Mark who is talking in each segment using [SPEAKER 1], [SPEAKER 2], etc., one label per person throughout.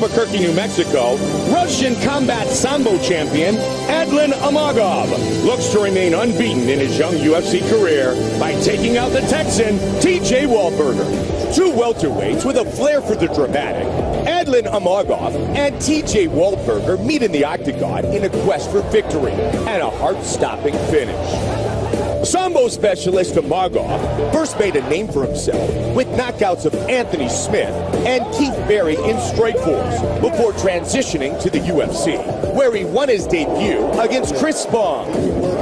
[SPEAKER 1] Albuquerque, New Mexico, Russian combat sambo champion Adlan Amagov looks to remain unbeaten in his young UFC career by taking out the Texan Jey Uwaldburger. Two welterweights with a flair for the dramatic, Adlan Amagov and Jey Uwaldburger meet in the octagon in a quest for victory and a heart-stopping finish. Sambo specialist Amagov first made a name for himself with knockouts of Anthony Smith and Keith Berry in Strikeforce before transitioning to the UFC, where he won his debut against Chris Spong.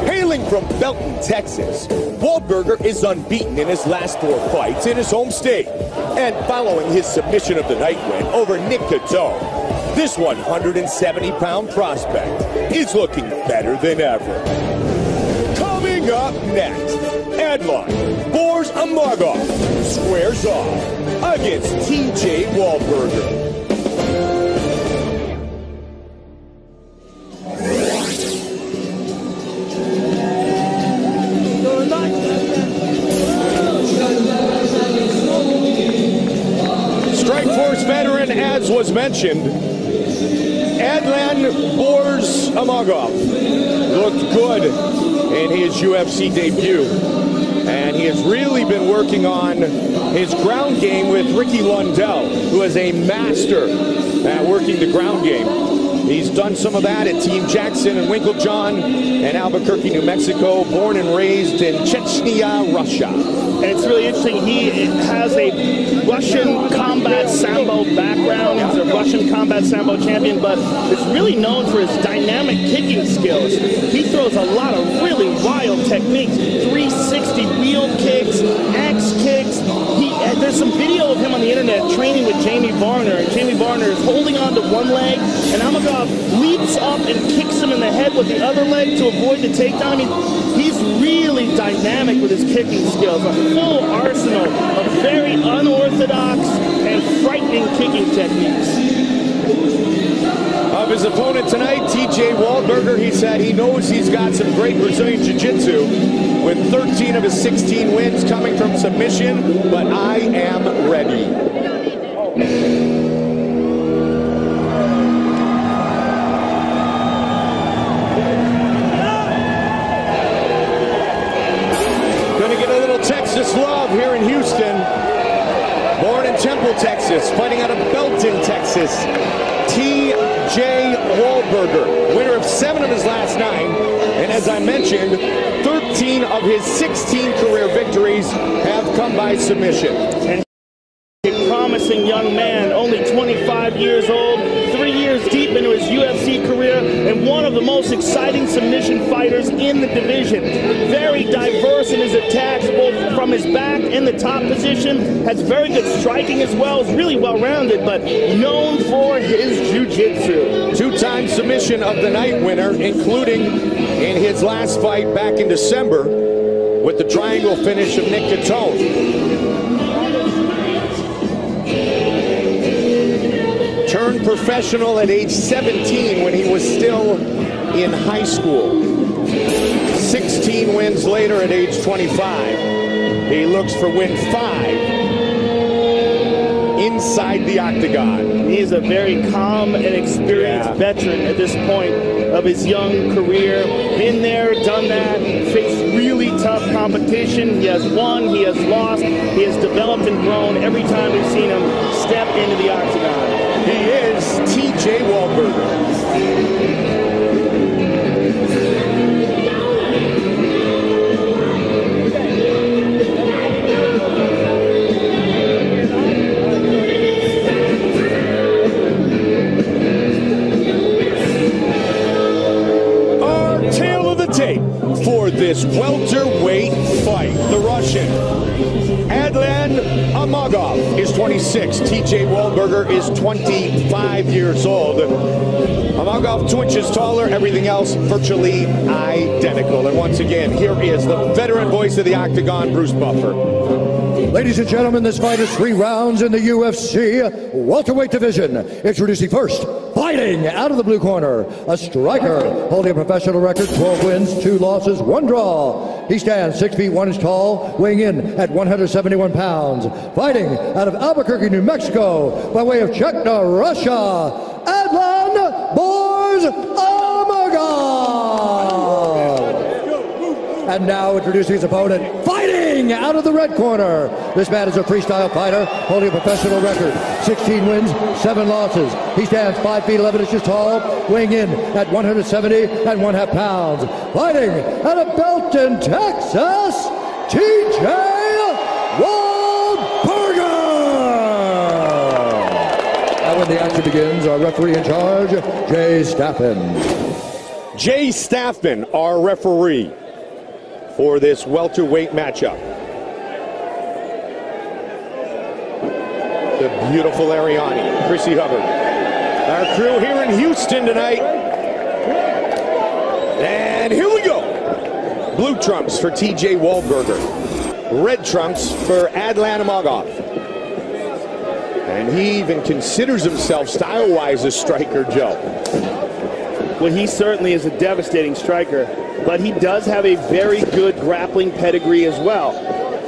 [SPEAKER 1] Hailing from Belton, Texas, Waldburger is unbeaten in his last 4 fights in his home state. And following his submission of the night win over Nick Catone, this 170-pound prospect is looking better than ever. Coming up next, Adlan Amagov squares off against Jey Uwaldburger. Strikeforce veteran, as was mentioned, Adlan Amagov looked good in his UFC debut, and he has really been working on his ground game with Ricky Lundell, who is a master at working the ground game. He's done some of that at Team Jackson and Winklejohn in Albuquerque, New Mexico, born and raised in Chechnya, Russia.
[SPEAKER 2] And it's really interesting, he has a Russian combat sambo background. He's a Russian combat sambo champion, but is really known for his dynamic kicking skills. He throws a lot of really wild techniques, 360 wheel kicks, axe kicks. There's some video of him on the internet training with Jamie Varner, and Jamie Varner is holding on to one leg, and Amagov leaps up and kicks him in the head with the other leg to avoid the takedown. I mean, he's really dynamic with his kicking skills, a full arsenal of very unorthodox and frightening kicking techniques.
[SPEAKER 1] Of his opponent tonight, Jey Uwaldburger, he said he knows he's got some great Brazilian Jiu-Jitsu with 13 of his 16 wins coming from submission, but I am ready. Gonna get a little Texas love here in Houston. Born in Temple, Texas, fighting out of Belton, Texas. Jey Uwaldburger, winner of 7 of his last 9, and as I mentioned, 13 of his 16 career victories have come by submission.
[SPEAKER 2] And a promising young man, only 25 years old, 3 years deep into his UFC career, and one of the most exciting submission fighters in the division. Very diverse in his attacks, both from his back and the top position. Has very good striking as well. Is really well-rounded, but known for his jiu-jitsu.
[SPEAKER 1] 2-time submission of the night winner, including in his last fight back in December with the triangle finish of Nick Catone. Turned professional at age 17 when he was still in high school. 16 wins later at age 25. He looks for win 5 inside the octagon.
[SPEAKER 2] He is a very calm and experienced veteran at this point of his young career. Been there, done that, faced really tough competition. He has won, he has lost, he has developed and grown every time we've seen him step into the octagon.
[SPEAKER 1] He is Jey Uwaldburger. Our tale of the tape for this welterweight fight. The Russian Adlan Amagov is 26. Jey Uwaldburger is 25 years old. Amagov 2 inches taller, everything else virtually identical. And once again, here is the veteran voice of the octagon, Bruce Buffer.
[SPEAKER 3] Ladies and gentlemen, this fight is 3 rounds in the UFC welterweight division. Introducing first, fighting out of the blue corner, a striker holding a professional record, 12 wins, 2 losses, 1 draw. He stands 6 feet 1 inch tall, weighing in at 171 pounds. Fighting out of Albuquerque, New Mexico, by way of Chechnya, Russia, Adlan Amagov. And now introducing his opponent, fighting out of the red corner. This man is a freestyle fighter, holding a professional record, 16 wins, 7 losses. He stands 5 feet 11 inches tall, weighing in at 170.5 pounds. Fighting out of Belton, Texas, TJ Waldburger. And when the action begins, our referee in charge, Jay Staffman.
[SPEAKER 1] Jay Staffman, our referee for this welterweight matchup. The beautiful Ariani, Chrissy Hubbard. Our crew here in Houston tonight. And here we go. Blue trunks for TJ Uwaldburger. Red trunks for Adlan Amagov. And he even considers himself style-wise a striker, Joe.
[SPEAKER 2] Well, he certainly is a devastating striker, but he does have a very good grappling pedigree as well.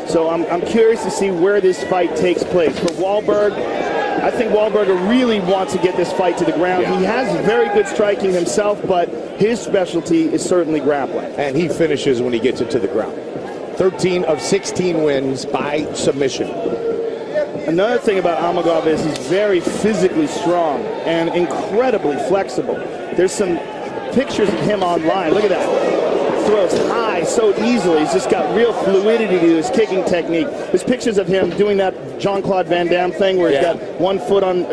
[SPEAKER 2] So I'm curious to see where this fight takes place. For Waldburge, I think Waldburger really wants to get this fight to the ground. Yeah. He has very good striking himself, but his specialty is certainly grappling.
[SPEAKER 1] And he finishes when he gets it to the ground. 13 of 16 wins by submission.
[SPEAKER 2] Another thing about Amagov is he's very physically strong and incredibly flexible. There's some pictures of him online. Look at that. Throws high so easily. He's just got real fluidity to his kicking technique. There's pictures of him doing that Jean-Claude Van Damme thing where he's got one foot on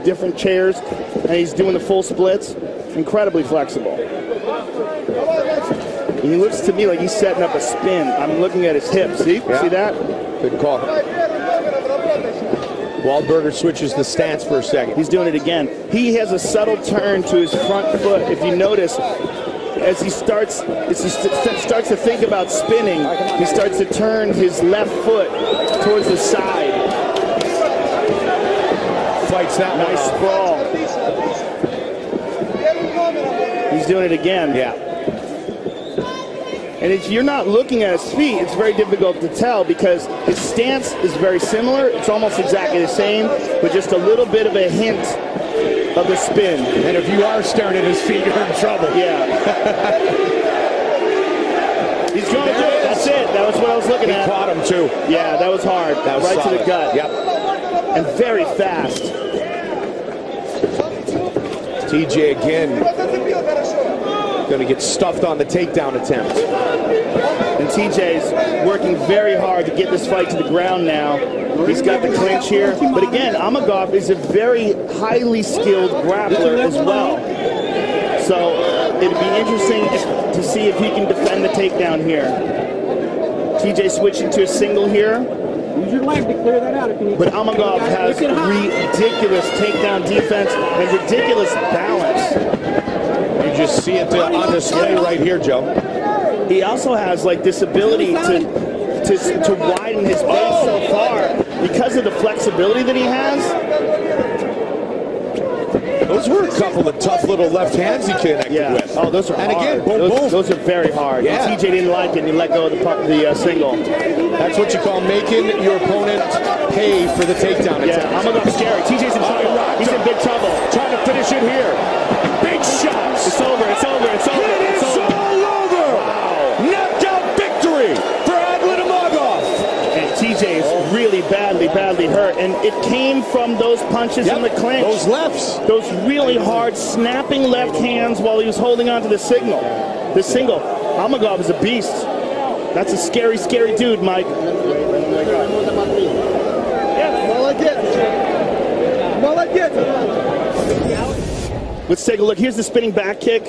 [SPEAKER 2] different chairs and he's doing the full splits. Incredibly flexible. And he looks to me like he's setting up a spin. I'm looking at his hips. See?
[SPEAKER 1] Yeah.
[SPEAKER 2] See that?
[SPEAKER 1] Good call. Waldburger switches the stance for a second.
[SPEAKER 2] He's doing it again. He has a subtle turn to his front foot. If you notice, as he starts to think about spinning, he starts to turn his left foot towards the side.
[SPEAKER 1] Fights that
[SPEAKER 2] nice sprawl. He's doing it again.
[SPEAKER 1] Yeah.
[SPEAKER 2] And if you're not looking at his feet, it's very difficult to tell because his stance is very similar. It's almost exactly the same, but just a little bit of a hint of the spin.
[SPEAKER 1] And if you are staring at his feet, you're in trouble.
[SPEAKER 2] Yeah. He's going to do it. That's it. That was what I was looking at.
[SPEAKER 1] He caught him, too.
[SPEAKER 2] Yeah, that was hard.
[SPEAKER 1] That was
[SPEAKER 2] right
[SPEAKER 1] solid.
[SPEAKER 2] To the gut.
[SPEAKER 1] Yep.
[SPEAKER 2] And very fast.
[SPEAKER 1] TJ again. Going to get stuffed on the takedown attempt.
[SPEAKER 2] And TJ's working very hard to get this fight to the ground now. He's got the clinch here. But again, Amagov is a very highly skilled grappler as well. So it'd be interesting to see if he can defend the takedown here. TJ switching to a single here.
[SPEAKER 4] Use your leg to clear that out.
[SPEAKER 2] But Amagov has ridiculous takedown defense and ridiculous balance.
[SPEAKER 1] You just see it on display right here, Joe.
[SPEAKER 2] He also has like this ability to widen his base so far because of the flexibility that he has.
[SPEAKER 1] Those were a couple of tough little left hands he connected with.
[SPEAKER 2] Oh, those are hard.
[SPEAKER 1] And again, boom, boom.
[SPEAKER 2] Those are very hard.
[SPEAKER 1] Yeah.
[SPEAKER 2] TJ didn't like it and he let go of the single.
[SPEAKER 1] That's what you call making your opponent pay for the takedown attempt.
[SPEAKER 2] Yeah, Amagov's scary. TJ's in trouble. He's in big trouble.
[SPEAKER 1] Trying to finish it here. Big shots.
[SPEAKER 2] It's over. It's over. It's over.
[SPEAKER 1] It's all over. Wow. Knockout victory for Adlan Amagov.
[SPEAKER 2] And TJ is really badly hurt. And it came from those punches in the clinch.
[SPEAKER 1] Those lefts.
[SPEAKER 2] Those really hard, snapping left hands while he was holding on to the single. Amagov is a beast. That's a scary, scary dude, Mike. Let's take a look. Here's the spinning back kick.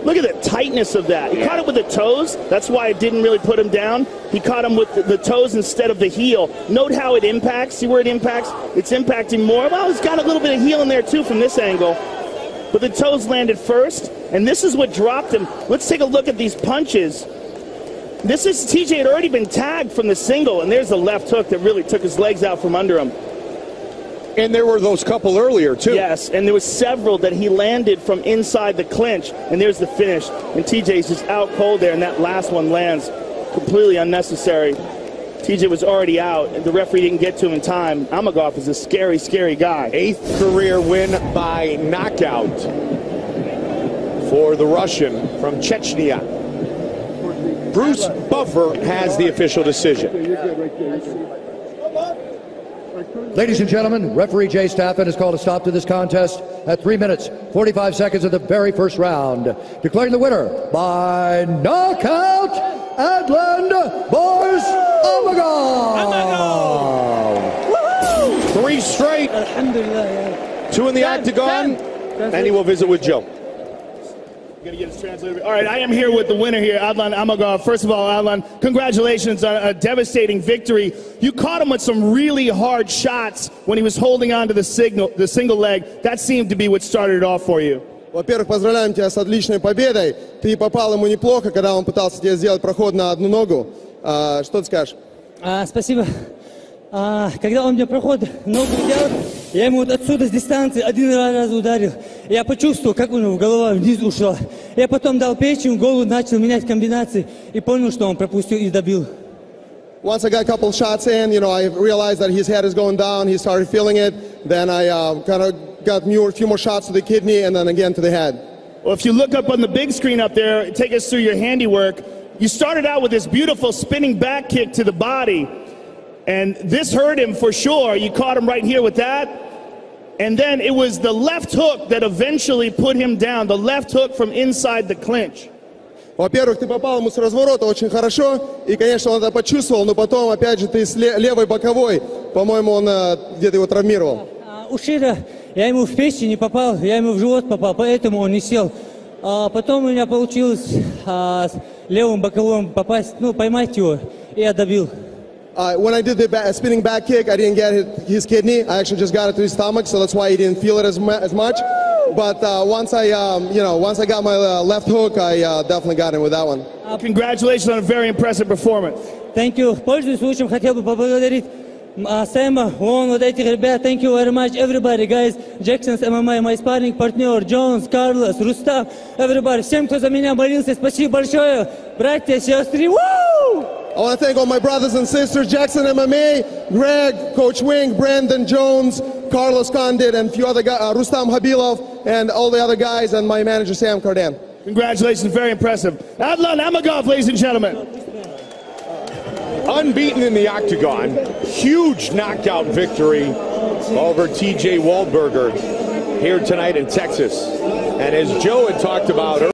[SPEAKER 2] Look at the tightness of that. He caught it with the toes. That's why it didn't really put him down. He caught him with the toes instead of the heel. Note how it impacts. See where it impacts? It's impacting more. Well, he's got a little bit of heel in there, too, from this angle. But the toes landed first, and this is what dropped him. Let's take a look at these punches. TJ had already been tagged from the single, and there's the left hook that really took his legs out from under him.
[SPEAKER 1] And there were those couple earlier, too.
[SPEAKER 2] Yes, and there was several that he landed from inside the clinch, and there's the finish. And TJ's just out cold there, and that last one lands completely unnecessary. TJ was already out, and the referee didn't get to him in time. Amagov is a scary, scary guy.
[SPEAKER 1] 8th career win by knockout for the Russian from Chechnya. Bruce Buffer has the official decision.
[SPEAKER 3] Ladies and gentlemen, referee Jay Staffen has called a stop to this contest at 3 minutes, 45 seconds of the very first round, declaring the winner by knockout, Adlan Amagov.
[SPEAKER 1] 3 straight, 2 in the octagon, and he will visit with Joe.
[SPEAKER 2] Gonna get his translator. All right, I am here with the winner here, Adlan Amagov. First of all, Adlan, congratulations on a devastating victory. You caught him with some really hard shots when he was holding on to the single leg. That seemed to be what started it off for you.
[SPEAKER 5] Во-первых, поздравляем тебя с отличной победой. Ты попал ему неплохо, когда он пытался тебе сделать проход на одну ногу. Что ты скажешь?
[SPEAKER 6] Спасибо. Когда он мне проход ногу делал, я ему вот отсюда с дистанции один раз ударил. Я почувствовал, как у него голова вниз ушла. Я потом дал печень, голову начал менять комбинации и понял, что он пропустил и добил.
[SPEAKER 5] Once I got a couple shots in, I realized that his head is going down. He started feeling it. Then I kind of got a few more shots to the kidney and then again to the head.
[SPEAKER 2] Well, if you look up on the big screen up there, take us through your handiwork. You started out with this beautiful spinning back kick to the body. And this hurt him for sure. You caught him right here with that. And then it was the left hook that eventually put him down. The left hook from inside the clinch.
[SPEAKER 5] Во-первых, ты попал ему с разворота очень хорошо. И, конечно, он это почувствовал. Но потом, опять же, ты с левой боковой. По-моему, он где-то его травмировал.
[SPEAKER 6] У Шира я ему в печень не попал, я ему в живот попал. Поэтому он не сел. Потом у меня получилось с левым боковым попасть, поймать его. И я добил.
[SPEAKER 5] When I did the spinning back kick, I didn't get his kidney. I actually just got it to his stomach, so that's why he didn't feel it as much. But once I got my left hook, I definitely got him with that one.
[SPEAKER 2] Congratulations on a very impressive performance.
[SPEAKER 6] Thank you. Пользуясь случаем, хотел бы поблагодарить Сэма, вот этих ребят. Thank you very much, everybody, guys. Jackson's MMA, my sparring partner, Jones, Carlos, Rustam, everybody. Всем, кто за меня молился, спасибо большое. Братья, сестры, woo!
[SPEAKER 5] I want to thank all my brothers and sisters, Jackson MMA, Greg, Coach Wing, Brandon Jones, Carlos Condit, and a few other guys, Rustam Habilov, and all the other guys, and my manager, Sam Cardan.
[SPEAKER 2] Congratulations, very impressive. Adlan Amagov, ladies and gentlemen.
[SPEAKER 1] Unbeaten in the octagon, huge knockout victory over Jay Uwaldburger here tonight in Texas. And as Joe had talked about earlier,